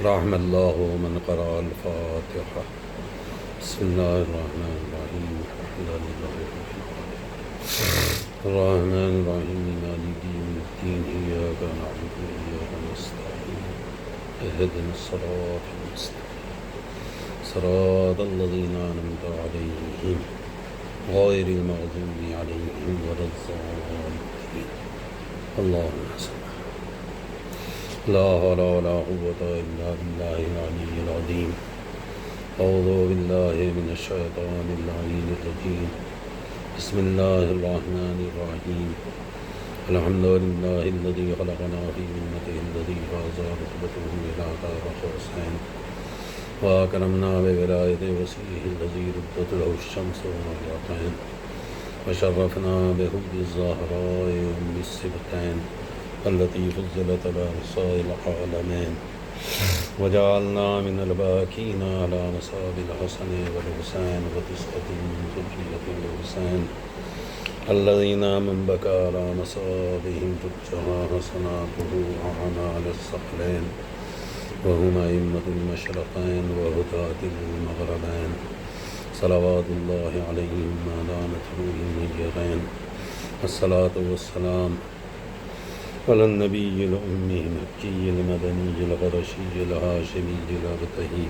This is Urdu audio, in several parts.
رحم الله من قرأ الفاتحة. بسم الله الرحمن الرحيم. الحمد لله رب العالمين الرحمن الرحيم مالك يوم الدين إياك نعبد وإياك نستعين اهدنا الصراط المستقيم صراط الذين أنعمت عليهم غير المغضوب عليهم ولا الضالين. اللهم صل. لا حول ولا قوة إلا بالله العلي العظيم. أعوذ بالله من الشيطان اللعين الرجيم. بسم الله الرحمن الرحيم. الحمد لله الذي خلقنا في أمته الذي فاز رتبته إلى دار حسين وأكرمنا بولاية وسيله الذي ردت له الشمس واليقين وشرفنا بحب الزهراء أم السبتين التي فضلت على نساء العالمين وجعلنا من الباكين على نساب الحسن والحسين وتسعة من ذرية الحسين الذين من بكى على نسابهم ترجى حسناته أعمال الثقلين وهم أئمة المشرقين وهداة المغربين صلوات الله عليهم ما دامت روحهم اليقين. الصلاة والسلام على النبي الأمي المكي المدني القرشي الهاشمي الأبتهي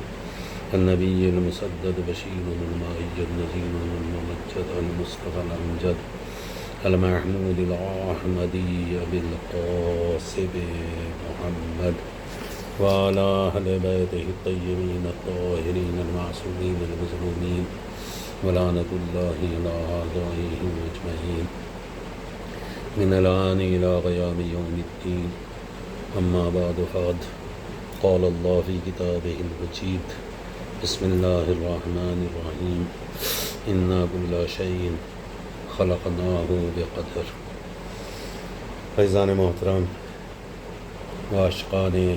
النبي المسدد بشير المائي النذير الممجد المصطفى الأمجد المحمود الأحمدي أبي القاسم محمد وعلى أهل بيته الطيبين الطاهرين المعصومين المظلومين ولعنة الله على أعدائهم أجمعين من الآن إلى قيام يوم الدين. أما بعد فقد قال الله في كتابه المجيد. بسم الله الرحمن الرحيم. إنا كل شيء خلقناه بقدر. فیضان محترم و عاشقان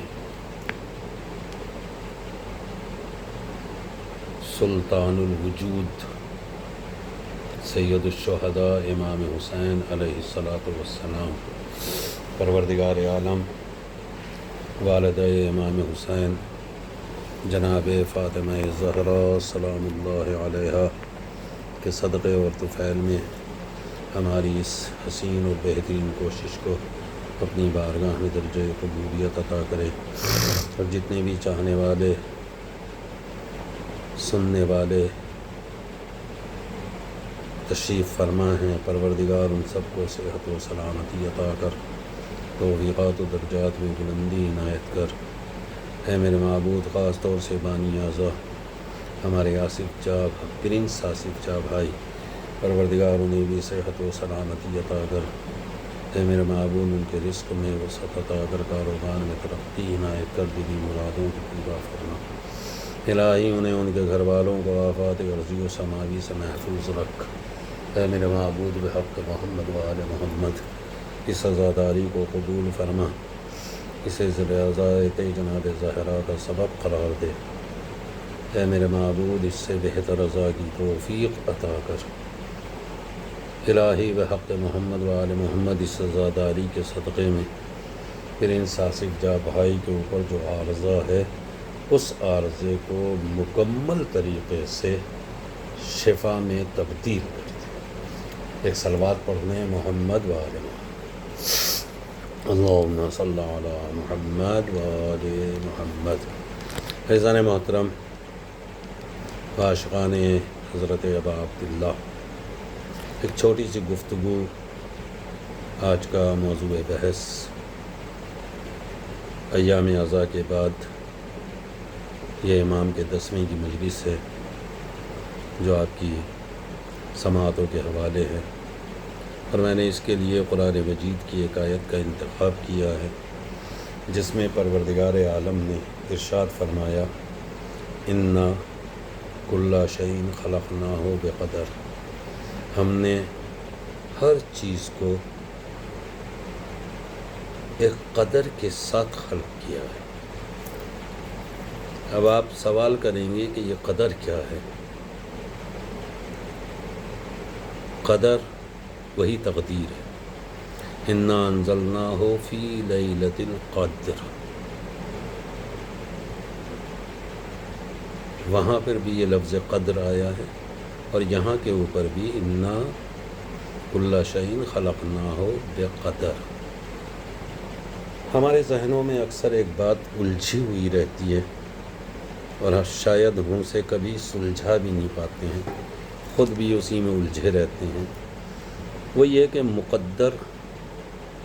سلطان الوجود سید الشہداء امام حسین علیہ الصلاۃ والسلام، پروردگار عالم والدہ امام حسین جناب فاطمہ زہرا سلام اللہ علیہا کے صدقے اور طفیل میں ہماری اس حسین اور بہترین کوشش کو اپنی بارگاہ میں درجہ قبولیت عطا کرے، اور جتنے بھی چاہنے والے سننے والے تشریف فرما ہیں، پروردگار ان سب کو صحت و سلامتی عطا کر، توفیقات و درجات میں بلندی عنایت کر۔ اے میرے معبود، خاص طور سے بانی اعضا ہمارے آصف جا پرنس آصف جا بھائی، پروردگار انہیں بھی صحت و سلامتی عطا کر۔ اے میرے معبود، ان کے رزق میں وسعت عطا کر، کاروبار میں ترقی عنایت کر، دینی مرادوں کو پورا فرما۔ الہی انہیں ان کے گھر والوں کو آفات عرضی و سماوی سے محفوظ رکھ۔ اے میرے معبود، بحق محمد و آل محمد اس عزاداری کو قبول فرما، اسے ذریعہ جناب زہرا کا سبب قرار دے۔ اے میرے معبود، اس سے بہتر عزا کی توفیق عطا کر۔ الہی بحق محمد و آل محمد اس عزاداری کے صدقے میں پرنس آصف جا بھائی کے اوپر جو عارضہ ہے، اس عارضے کو مکمل طریقے سے شفا میں تبدیل کر دے۔ ایک صلوات پڑھنے محمد و آل محمد۔ اللہم صلی علی محمد و آل محمد۔ فیضان محترم و عاشقان حضرت ابا عبداللہ، ایک چھوٹی سی گفتگو آج کا موضوع بحث ایام عزا کے بعد یہ امام کے 10ویں کی مجلس ہے جو آپ کی سماعتوں کے حوالے ہے، اور میں نے اس کے لیے قرآن مجید کی ایک آیت کا انتخاب کیا ہے جس میں پروردگار عالم نے ارشاد فرمایا، انا کل شیء خلقناہ بقدر، ہم نے ہر چیز کو ایک قدر کے ساتھ خلق کیا ہے۔ اب آپ سوال کریں گے کہ یہ قدر کیا ہے؟ قدر وہی تقدیر ہے۔ انا انزلناہ فی لیلۃ القدر، وہاں پر بھی یہ لفظ قدر آیا ہے، اور یہاں کے اوپر بھی انا کل شیء خلقناہ بقدر۔ ہمارے ذہنوں میں اکثر ایک بات الجھی ہوئی رہتی ہے، اور شاید ہم سے کبھی سلجھا بھی نہیں پاتے ہیں، خود بھی اسی میں الجھے رہتے ہیں۔ وہ یہ کہ مقدر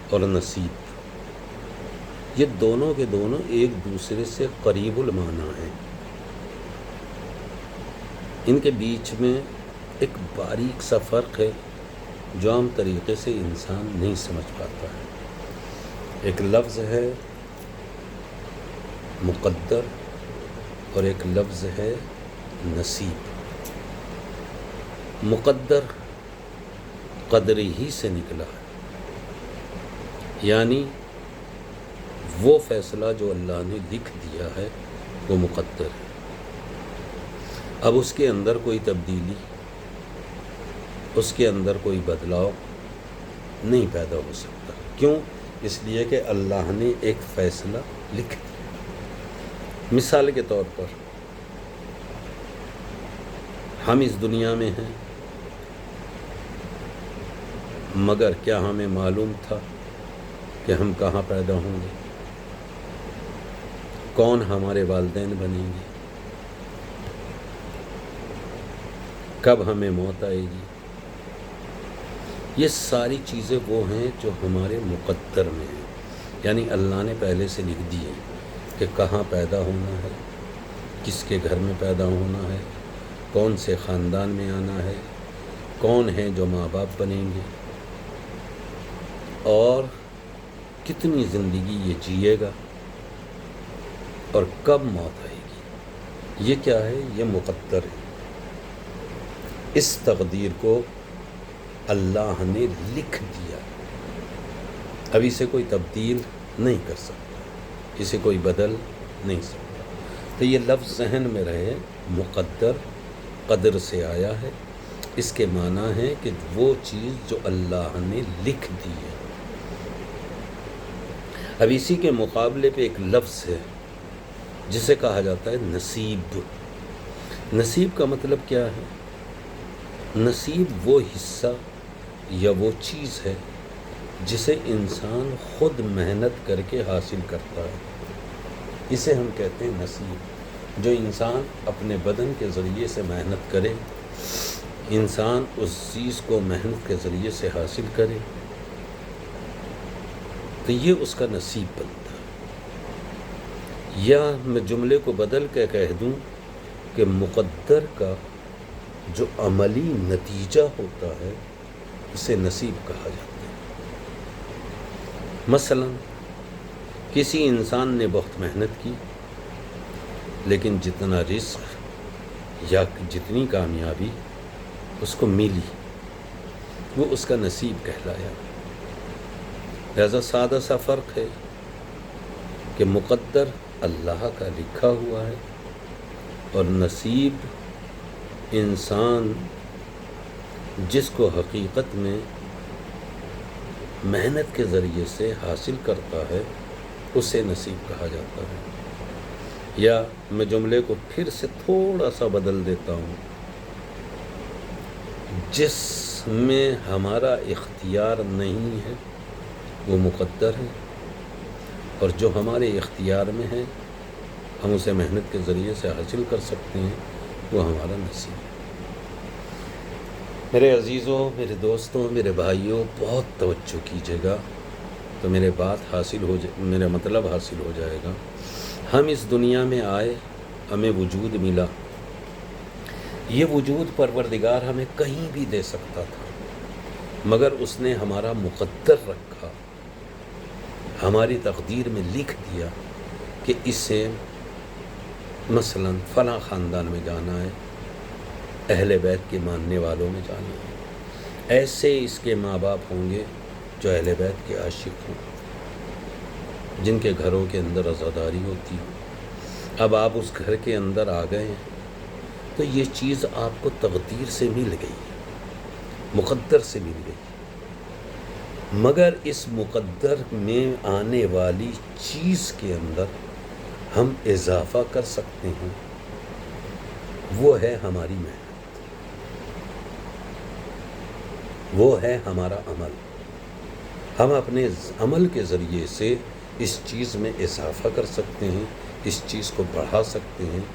اور نصیب، یہ دونوں کے دونوں ایک دوسرے سے قریب المعنی ہیں۔ ان کے بیچ میں ایک باریک سا فرق ہے جو عام طریقے سے انسان نہیں سمجھ پاتا ہے۔ ایک لفظ ہے مقدر اور ایک لفظ ہے نصیب۔ مقدر قدر ہی سے نکلا ہے، یعنی وہ فیصلہ جو اللہ نے لکھ دیا ہے وہ مقدر ہے۔ اب اس کے اندر کوئی تبدیلی، اس کے اندر کوئی بدلاؤ نہیں پیدا ہو سکتا۔ کیوں؟ اس لیے کہ اللہ نے ایک فیصلہ لکھ دیا۔ مثال کے طور پر ہم اس دنیا میں ہیں، مگر کیا ہمیں معلوم تھا کہ ہم کہاں پیدا ہوں گے، کون ہمارے والدین بنیں گے، کب ہمیں موت آئے گی؟ یہ ساری چیزیں وہ ہیں جو ہمارے مقدر میں ہیں، یعنی اللہ نے پہلے سے لکھ دی ہے کہ کہاں پیدا ہونا ہے، کس کے گھر میں پیدا ہونا ہے، کون سے خاندان میں آنا ہے، کون ہیں جو ماں باپ بنیں گے، اور کتنی زندگی یہ جیے گا، اور کب موت آئے گی۔ یہ کیا ہے؟ یہ مقدر ہے۔ اس تقدیر کو اللہ نے لکھ دیا، اب اسے کوئی تبدیل نہیں کر سکتا، اسے کوئی بدل نہیں سکتا۔ تو یہ لفظ ذہن میں رہے، مقدر قدر سے آیا ہے، اس کے معنی ہے کہ وہ چیز جو اللہ نے لکھ دی ہے۔ اب اسی کے مقابلے پہ ایک لفظ ہے جسے کہا جاتا ہے نصیب۔ نصیب کا مطلب کیا ہے؟ نصیب وہ حصہ یا وہ چیز ہے جسے انسان خود محنت کر کے حاصل کرتا ہے، اسے ہم کہتے ہیں نصیب۔ جو انسان اپنے بدن کے ذریعے سے محنت کرے، انسان اس چیز کو محنت کے ذریعے سے حاصل کرے، تو یہ اس کا نصیب بنتا ہے۔ یا میں جملے کو بدل کے کہہ دوں کہ مقدر کا جو عملی نتیجہ ہوتا ہے اسے نصیب کہا جاتا ہے۔ مثلا کسی انسان نے بہت محنت کی، لیکن جتنا رزق یا جتنی کامیابی اس کو ملی وہ اس کا نصیب کہلایا۔ لہذا سادہ سا فرق ہے کہ مقدر اللہ کا لکھا ہوا ہے، اور نصیب انسان جس کو حقیقت میں محنت کے ذریعے سے حاصل کرتا ہے اسے نصیب کہا جاتا ہے۔ یا میں جملے کو پھر سے تھوڑا سا بدل دیتا ہوں، جس میں ہمارا اختیار نہیں ہے وہ مقدر ہے، اور جو ہمارے اختیار میں ہے ہم اسے محنت کے ذریعے سے حاصل کر سکتے ہیں وہ ہمارا نصیب ہے۔ میرے عزیزوں، میرے دوستوں، میرے بھائیوں، بہت توجہ کیجیے گا تو میرا مطلب حاصل ہو جائے گا۔ ہم اس دنیا میں آئے، ہمیں وجود ملا، یہ وجود پروردگار ہمیں کہیں بھی دے سکتا تھا، مگر اس نے ہمارا مقدر رکھا، ہماری تقدیر میں لکھ دیا کہ اسے مثلا فلاں خاندان میں جانا ہے، اہل بیت کے ماننے والوں میں جانا ہے، ایسے اس کے ماں باپ ہوں گے جو اہل بیت کے عاشق ہوں، جن کے گھروں کے اندر عزاداری ہوتی ہو۔ اب آپ اس گھر کے اندر آ گئے ہیں تو یہ چیز آپ کو تقدیر سے مل گئی، مقدر سے مل گئی، مگر اس مقدر میں آنے والی چیز کے اندر ہم اضافہ کر سکتے ہیں، وہ ہے ہماری محنت، وہ ہے ہمارا عمل. ہم اپنے عمل کے ذریعے سے اس چیز میں اضافہ کر سکتے ہیں، اس چیز کو بڑھا سکتے ہیں.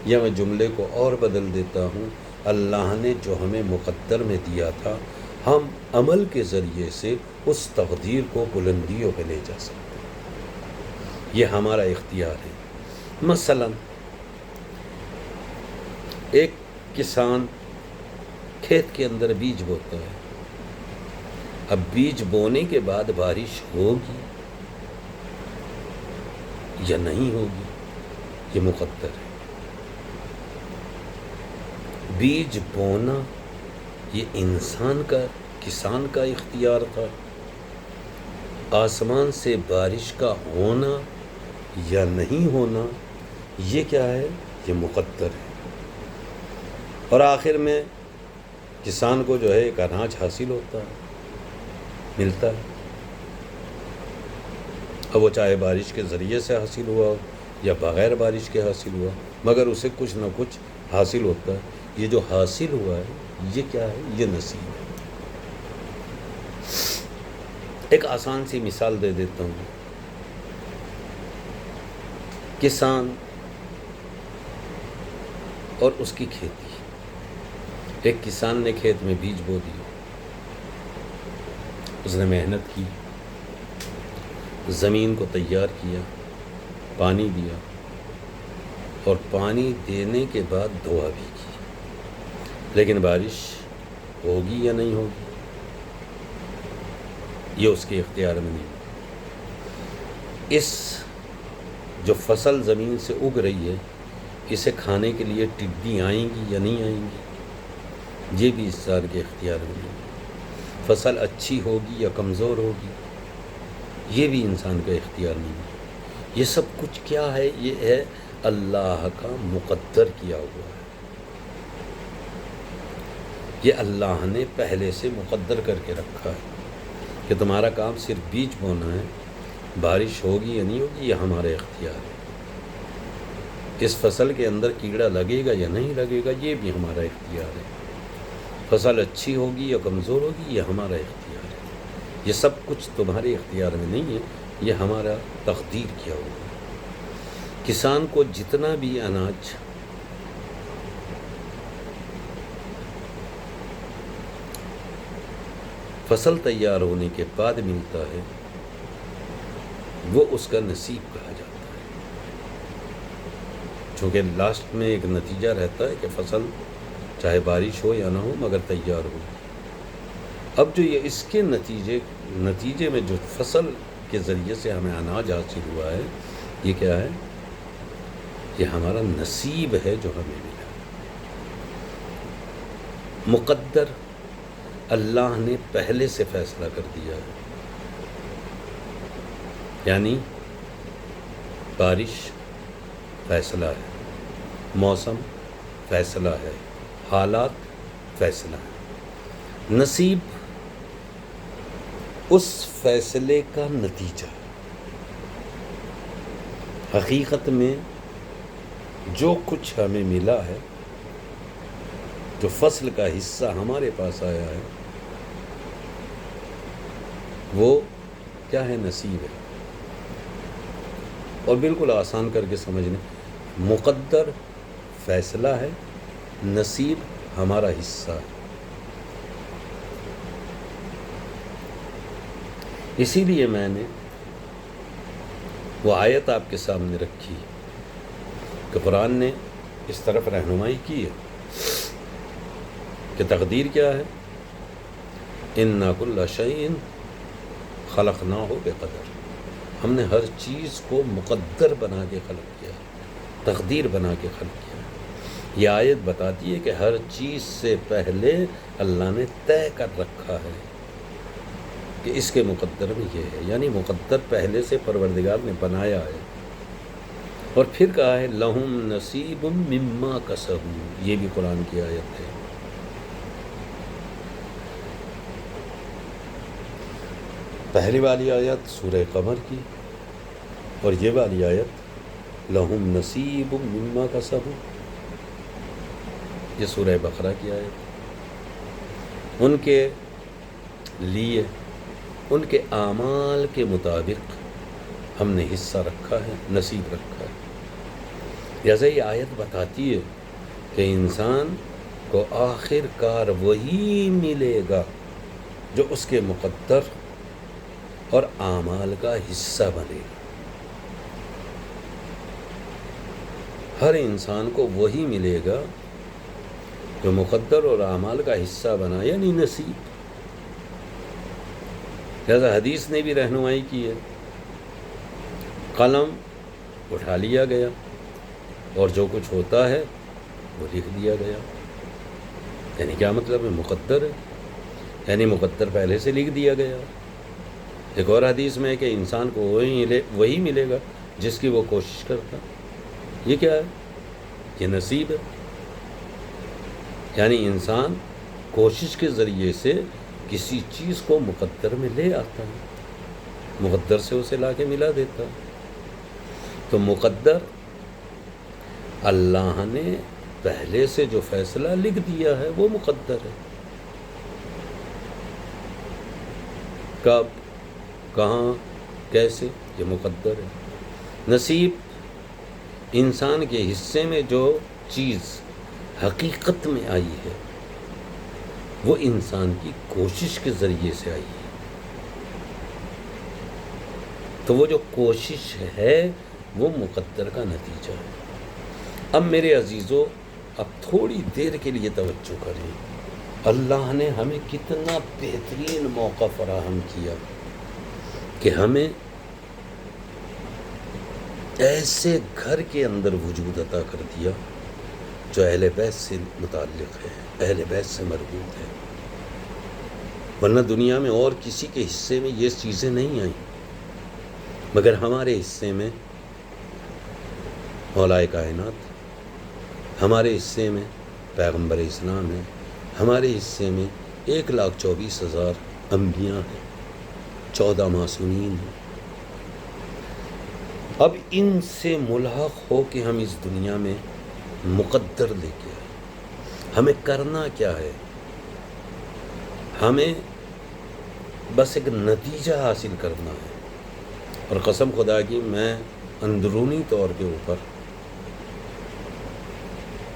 یا میں جملے کو اور بدل دیتا ہوں، اللہ نے جو ہمیں مقدر میں دیا تھا، ہم عمل کے ذریعے سے اس تقدیر کو بلندیوں پہ لے جا سکتے ہیں. یہ ہمارا اختیار ہے. مثلا ایک کسان کھیت کے اندر بیج بوتا ہے. اب بیج بونے کے بعد بارش ہوگی یا نہیں ہوگی، یہ مقدر ہے. بیج بونا یہ انسان کا، کسان کا اختیار تھا. آسمان سے بارش کا ہونا یا نہیں ہونا، یہ کیا ہے؟ یہ مقدر ہے. اور آخر میں کسان کو جو ہے ایک اناج حاصل ہوتا ہے، ملتا ہے. اب وہ چاہے بارش کے ذریعے سے حاصل ہوا ہو یا بغیر بارش کے حاصل ہوا، مگر اسے کچھ نہ کچھ حاصل ہوتا ہے. یہ جو حاصل ہوا ہے یہ کیا ہے؟ یہ نصیب ہے. ایک آسان سی مثال دے دیتا ہوں. کسان اور اس کی کھیتی. ایک کسان نے کھیت میں بیج بو دیا، اس نے محنت کی، زمین کو تیار کیا، پانی دیا، اور پانی دینے کے بعد دعا بھی کی. لیکن بارش ہوگی یا نہیں ہوگی، یہ اس کے اختیار میں نہیں. اس جو فصل زمین سے اگ رہی ہے، اسے کھانے کے لیے ٹڈی آئیں گی یا نہیں آئیں گی، یہ بھی انسان کے اختیار میں نہیں. فصل اچھی ہوگی یا کمزور ہوگی، یہ بھی انسان کا اختیار نہیں. یہ سب کچھ کیا ہے؟ یہ ہے اللہ کا مقدر کیا ہوا ہے. یہ اللہ نے پہلے سے مقدر کر کے رکھا ہے کہ تمہارا کام صرف بیج بونا ہے. بارش ہوگی یا نہیں ہوگی، یہ ہمارا اختیار ہے. اس فصل کے اندر کیڑا لگے گا یا نہیں لگے گا، یہ بھی ہمارا اختیار ہے. فصل اچھی ہوگی یا کمزور ہوگی، یہ ہمارا اختیار ہے. یہ سب کچھ تمہارے اختیار میں نہیں ہے، یہ ہمارا تقدیر کیا ہوا ہے. کسان کو جتنا بھی اناج فصل تیار ہونے کے بعد ملتا ہے، وہ اس کا نصیب کہا جاتا ہے. چونکہ لاسٹ میں ایک نتیجہ رہتا ہے کہ فصل چاہے بارش ہو یا نہ ہو مگر تیار ہو. اب جو یہ اس کے نتیجے میں جو فصل کے ذریعے سے ہمیں اناج حاصل ہوا ہے، یہ کیا ہے؟ یہ ہمارا نصیب ہے جو ہمیں ملا. مقدر اللہ نے پہلے سے فیصلہ کر دیا ہے. یعنی بارش فیصلہ ہے، موسم فیصلہ ہے، حالات فیصلہ ہے. نصیب اس فیصلے کا نتیجہ ہے. حقیقت میں جو کچھ ہمیں ملا ہے، جو فصل کا حصہ ہمارے پاس آیا ہے، وہ کیا ہے؟ نصیب ہے. اور بالکل آسان کر کے سمجھنے، مقدر فیصلہ ہے، نصیب ہمارا حصہ ہے. اسی لیے میں نے وہ آیت آپ کے سامنے رکھی کہ قرآن نے اس طرف رہنمائی کی ہے کہ تقدیر کیا ہے؟ اِنَّا كُلَّ شَيْءٍ خَلَقْنَاهُ بِقَدَرٍ. ہم نے ہر چیز کو مقدر بنا کے خلق کیا، تقدیر بنا کے خلق کیا. یہ آیت بتاتی ہے کہ ہر چیز سے پہلے اللہ نے طے کر رکھا ہے کہ اس کے مقدر میں یہ ہے. یعنی مقدر پہلے سے پروردگار نے بنایا ہے. اور پھر کہا ہے لَهُمْ نَصِيبٌ مِّمَّا كَسَبُوا، یہ بھی قرآن کی آیت ہے. پہلی والی آیت سورہ قمر کی، اور یہ والی آیت لَهُمْ نَصِيبٌ مِّمَّا كَسَبُوا. یہ سورہ بقرہ کی آیت، ان کے لیے ان کے اعمال کے مطابق ہم نے حصہ رکھا ہے، نصیب رکھا ہے۔ لہٰذا یہ آیت بتاتی ہے کہ انسان کو آخر کار وہی ملے گا جو اس کے مقدر اور اعمال کا حصہ بنے گا۔ ہر انسان کو وہی ملے گا جو مقدر اور اعمال کا حصہ بنا، یعنی نصیب۔ لہذا حدیث نے بھی رہنمائی کی ہے، قلم اٹھا لیا گیا اور جو کچھ ہوتا ہے وہ لکھ دیا گیا۔ یعنی کیا مطلب ہے؟ مقدر ہے، یعنی مقدر پہلے سے لکھ دیا گیا۔ ایک اور حدیث میں ہے کہ انسان کو وہی ملے گا جس کی وہ کوشش کرتا۔ یہ کیا ہے؟ یہ نصیب ہے۔ یعنی انسان کوشش کے ذریعے سے کسی چیز کو مقدر میں لے آتا ہے، مقدر سے اسے لا کے ملا دیتا ہے۔ تو مقدر اللہ نے پہلے سے جو فیصلہ لکھ دیا ہے وہ مقدر ہے۔ کب، کہاں، کیسے، یہ مقدر ہے۔ نصیب انسان کے حصے میں جو چیز حقیقت میں آئی ہے وہ انسان کی کوشش کے ذریعے سے آئی ہے۔ تو وہ جو کوشش ہے وہ مقدر کا نتیجہ ہے۔ اب میرے عزیزو، اب تھوڑی دیر کے لیے توجہ کریں، اللہ نے ہمیں کتنا بہترین موقع فراہم کیا کہ ہمیں ایسے گھر کے اندر وجود عطا کر دیا جو اہل بیت سے متعلق ہے، اہل بیت سے مربوط ہے۔ ورنہ دنیا میں اور کسی کے حصے میں یہ چیزیں نہیں آئیں، مگر ہمارے حصے میں مولا کائنات، ہمارے حصے میں پیغمبر اسلام ہے، ہمارے حصے میں 1,24,000 انبیاء ہیں، 14 معصومین ہیں۔ اب ان سے ملحق ہو کے ہم اس دنیا میں مقدر لے کے آئے۔ ہمیں کرنا کیا ہے؟ ہمیں بس ایک نتیجہ حاصل کرنا ہے۔ اور قسم خدا کی میں اندرونی طور کے اوپر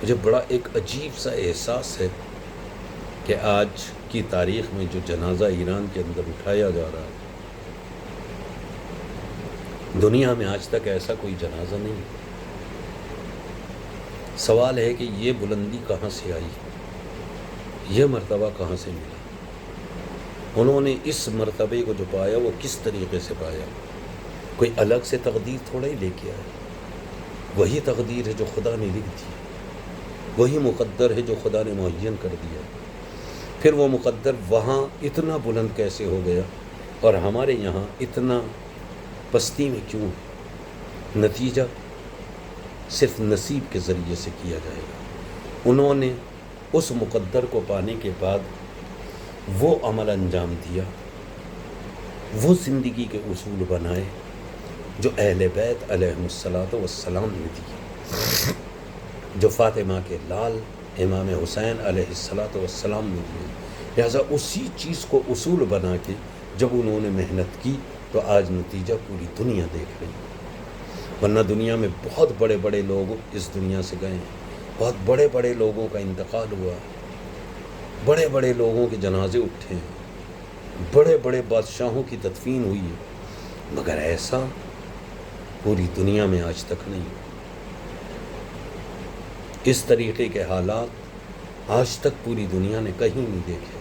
مجھے بڑا ایک عجیب سا احساس ہے کہ آج کی تاریخ میں جو جنازہ ایران کے اندر اٹھایا جا رہا ہے، دنیا میں آج تک ایسا کوئی جنازہ نہیں۔ سوال ہے کہ یہ بلندی کہاں سے آئی، یہ مرتبہ کہاں سے ملا؟ انہوں نے اس مرتبے کو جو پایا وہ کس طریقے سے پایا؟ کوئی الگ سے تقدیر تھوڑا ہی لے کے آیا، وہی تقدیر ہے جو خدا نے لکھ دی، وہی مقدر ہے جو خدا نے معین کر دیا۔ پھر وہ مقدر وہاں اتنا بلند کیسے ہو گیا اور ہمارے یہاں اتنا پستی میں کیوں؟ نتیجہ صرف نصیب کے ذریعے سے کیا جائے گا۔ انہوں نے اس مقدر کو پانے کے بعد وہ عمل انجام دیا، وہ زندگی کے اصول بنائے جو اہل بیت علیہم السلام نے دیے، جو فاطمہ کے لال امام حسین علیہ السلام نے دیے۔ لہٰذا اسی چیز کو اصول بنا کے جب انہوں نے محنت کی تو آج نتیجہ پوری دنیا دیکھ رہی ہے۔ ورنہ دنیا میں بہت بڑے بڑے لوگ اس دنیا سے گئے ہیں، بہت بڑے بڑے لوگوں کا انتقال ہوا ہے، بڑے بڑے لوگوں کے جنازے اٹھے ہیں، بڑے بڑے بادشاہوں کی تدفین ہوئی ہے، مگر ایسا پوری دنیا میں آج تک نہیں۔ اس طریقے کے حالات آج تک پوری دنیا نے کہیں نہیں دیکھے۔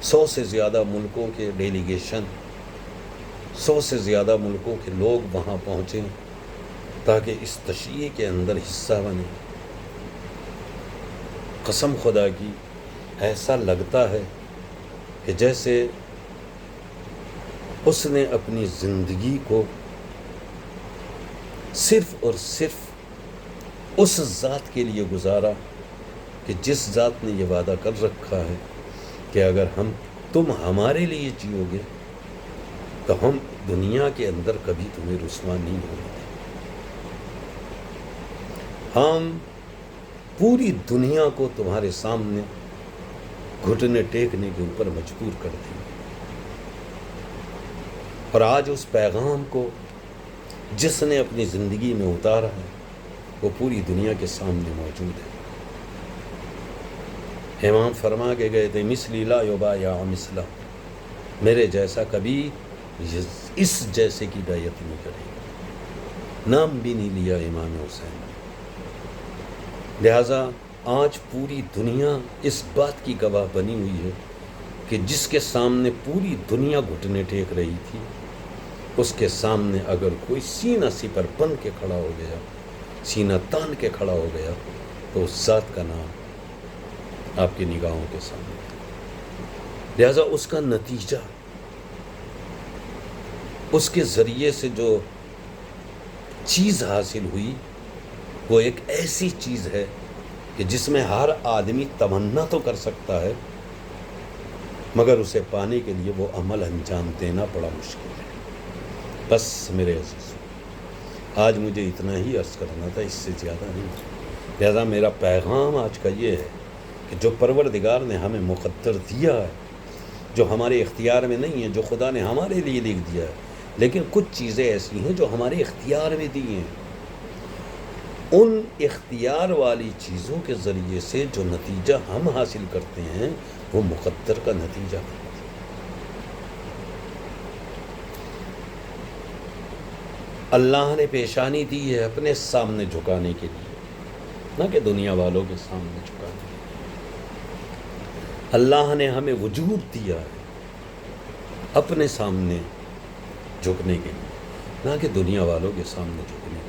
100 سے زیادہ ملکوں کے ڈیلیگیشن، 100 سے زیادہ ملکوں کے لوگ وہاں پہنچے تاکہ اس تشریح کے اندر حصہ بنے۔ قسم خدا کی ایسا لگتا ہے کہ جیسے اس نے اپنی زندگی کو صرف اور صرف اس ذات کے لیے گزارا کہ جس ذات نے یہ وعدہ کر رکھا ہے کہ اگر تم ہمارے لیے جیو گے تو ہم دنیا کے اندر کبھی تمہیں رسوا نہیں ہونے دیں۔ ہم پوری دنیا کو تمہارے سامنے گھٹنے ٹیکنے کے اوپر مجبور کر دیں گے۔ اور آج اس پیغام کو جس نے اپنی زندگی میں اتارا ہے وہ پوری دنیا کے سامنے موجود ہے۔ امام فرما کے گئے تھے مثلی لا یبایع مثلا، میرے جیسا کبھی اس جیسے کی بیعت نہیں کرے گا۔ نام بھی نہیں لیا امام حسین نے۔ لہٰذا آج پوری دنیا اس بات کی گواہ بنی ہوئی ہے کہ جس کے سامنے پوری دنیا گھٹنے ٹیک رہی تھی، اس کے سامنے اگر کوئی سینہ سپر بند کے کھڑا ہو گیا، سینہ تان کے کھڑا ہو گیا، تو اس ذات کا نام آپ کی نگاہوں کے سامنے ہے۔ لہٰذا اس کا نتیجہ، اس کے ذریعے سے جو چیز حاصل ہوئی وہ ایک ایسی چیز ہے کہ جس میں ہر آدمی تمنا تو کر سکتا ہے، مگر اسے پانے کے لیے وہ عمل انجام دینا بڑا مشکل ہے۔ بس میرے عزیزوں، آج مجھے اتنا ہی عرض کرنا تھا، اس سے زیادہ نہیں۔ لہذا میرا پیغام آج کا یہ ہے کہ جو پروردگار نے ہمیں مقدر دیا ہے، جو ہمارے اختیار میں نہیں ہے، جو خدا نے ہمارے لیے لکھ دیا ہے، لیکن کچھ چیزیں ایسی ہیں جو ہمارے اختیار میں دی ہیں، ان اختیار والی چیزوں کے ذریعے سے جو نتیجہ ہم حاصل کرتے ہیں وہ مقدر کا نتیجہ ہے۔ اللہ نے پیشانی دی ہے اپنے سامنے جھکانے کے لیے، نہ کہ دنیا والوں کے سامنے جھکانے کے لیے۔ اللہ نے ہمیں وجود دیا ہے اپنے سامنے جھکنے کے لیے، نہ کہ دنیا والوں کے سامنے جھکنے کے لیے۔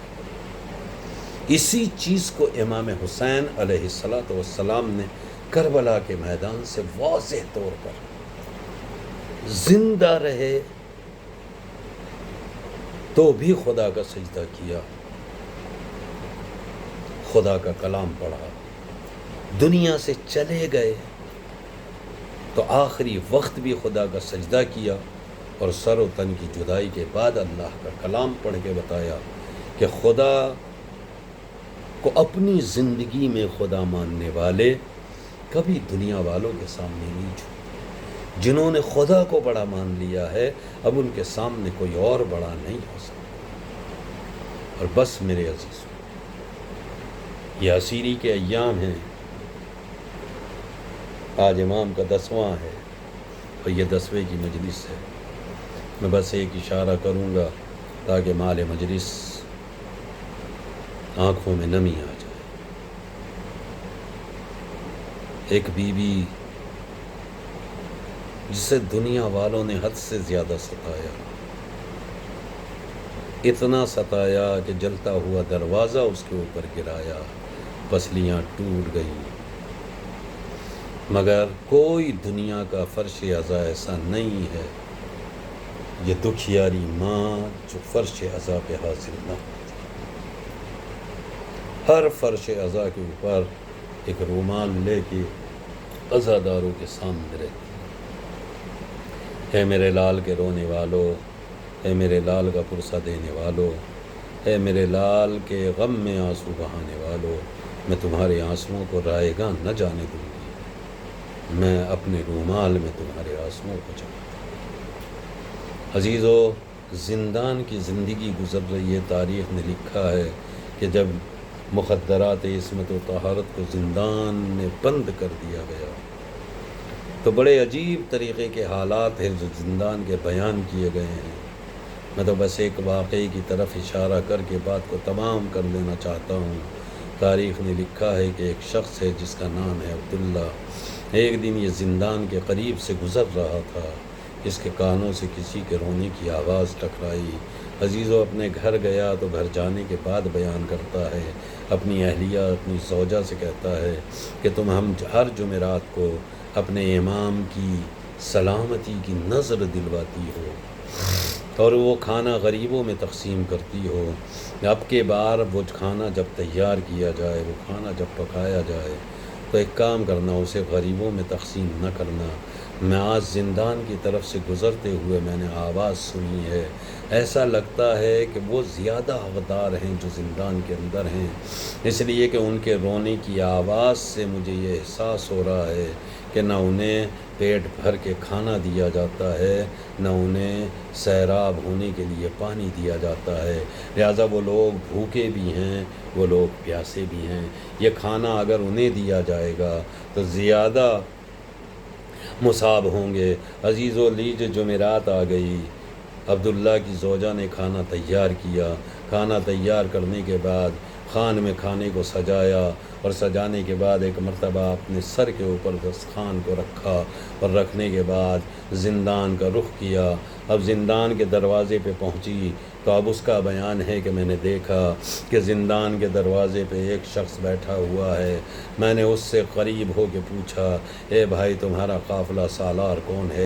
اسی چیز کو امام حسین علیہ الصلاۃ والسلام نے کربلا کے میدان سے واضح طور پر زندہ رہے تو بھی خدا کا سجدہ کیا، خدا کا کلام پڑھا، دنیا سے چلے گئے تو آخری وقت بھی خدا کا سجدہ کیا، اور سر و تن کی جدائی کے بعد اللہ کا کلام پڑھ کے بتایا کہ خدا کو اپنی زندگی میں خدا ماننے والے کبھی دنیا والوں کے سامنے نہیں جھکے۔ جنہوں نے خدا کو بڑا مان لیا ہے اب ان کے سامنے کوئی اور بڑا نہیں ہو سکتا۔ اور بس میرے عزیزوں، یہ عصیری کے ایام ہیں، آج امام کا 10واں ہے اور یہ 10ویں کی مجلس ہے۔ میں بس ایک اشارہ کروں گا تاکہ مال مجلس آنکھوں میں نمی آ جائے۔ ایک بی بی جسے دنیا والوں نے حد سے زیادہ ستایا، اتنا ستایا کہ جلتا ہوا دروازہ اس کے اوپر گرایا، پسلیاں ٹوٹ گئیں، مگر کوئی دنیا کا فرش عزا ایسا نہیں ہے یہ دکھیاری ماں جو فرش عزا پہ حاضر نہ ہوتی۔ ہر فرش عزا کے اوپر ایک رومال لے کے عزاداروں کے سامنے رہتی۔ اے میرے لال کے رونے والو، اے میرے لال کا پرسہ دینے والو، اے میرے لال کے غم میں آنسو بہانے والو، میں تمہارے آنسوؤں کو رائے گاں نہ جانے دوں گی، میں اپنے رومال میں تمہارے آنسوؤں کو جمع۔ عزیزو، زندان کی زندگی گزر رہی ہے۔ تاریخ نے لکھا ہے کہ جب مخدرات عصمت و طہارت کو زندان میں بند کر دیا گیا تو بڑے عجیب طریقے کے حالات ہیں جو زندان کے بیان کیے گئے ہیں۔ میں تو بس ایک واقعے کی طرف اشارہ کر کے بات کو تمام کر لینا چاہتا ہوں۔ تاریخ نے لکھا ہے کہ ایک شخص ہے جس کا نام ہے عبداللہ، ایک دن یہ زندان کے قریب سے گزر رہا تھا، اس کے کانوں سے کسی کے رونے کی آواز ٹکرائی۔ عزیزو، اپنے گھر گیا تو گھر جانے کے بعد بیان کرتا ہے، اپنی اہلیہ، اپنی زوجہ سے کہتا ہے کہ تم ہم ہر جمعرات کو اپنے امام کی سلامتی کی نظر دلواتی ہو اور وہ کھانا غریبوں میں تقسیم کرتی ہو۔ اب کے بار وہ کھانا جب تیار کیا جائے، وہ کھانا جب پکایا جائے تو ایک کام کرنا، اسے غریبوں میں تقسیم نہ کرنا میں آج زندان کی طرف سے گزرتے ہوئے میں نے آواز سنی ہے، ایسا لگتا ہے کہ وہ زیادہ حقدار ہیں جو زندان کے اندر ہیں، اس لیے کہ ان کے رونے کی آواز سے مجھے یہ احساس ہو رہا ہے کہ نہ انہیں پیٹ بھر کے کھانا دیا جاتا ہے، نہ انہیں سیراب ہونے کے لیے پانی دیا جاتا ہے، لہٰذا وہ لوگ بھوکے بھی ہیں، وہ لوگ پیاسے بھی ہیں۔ یہ کھانا اگر انہیں دیا جائے گا تو زیادہ مصاب ہوں گے۔ عزیز و لیج جمعرات آ گئی، عبداللہ کی زوجہ نے کھانا تیار کیا۔ کھانا تیار کرنے کے بعد خان میں کھانے کو سجایا، اور سجانے کے بعد ایک مرتبہ اپنے سر کے اوپر دسترخوان کو رکھا، اور رکھنے کے بعد زندان کا رخ کیا۔ اب زندان کے دروازے پہ پہنچی تو اب اس کا بیان ہے کہ میں نے دیکھا کہ زندان کے دروازے پہ ایک شخص بیٹھا ہوا ہے۔ میں نے اس سے قریب ہو کے پوچھا، اے بھائی تمہارا قافلہ سالار کون ہے؟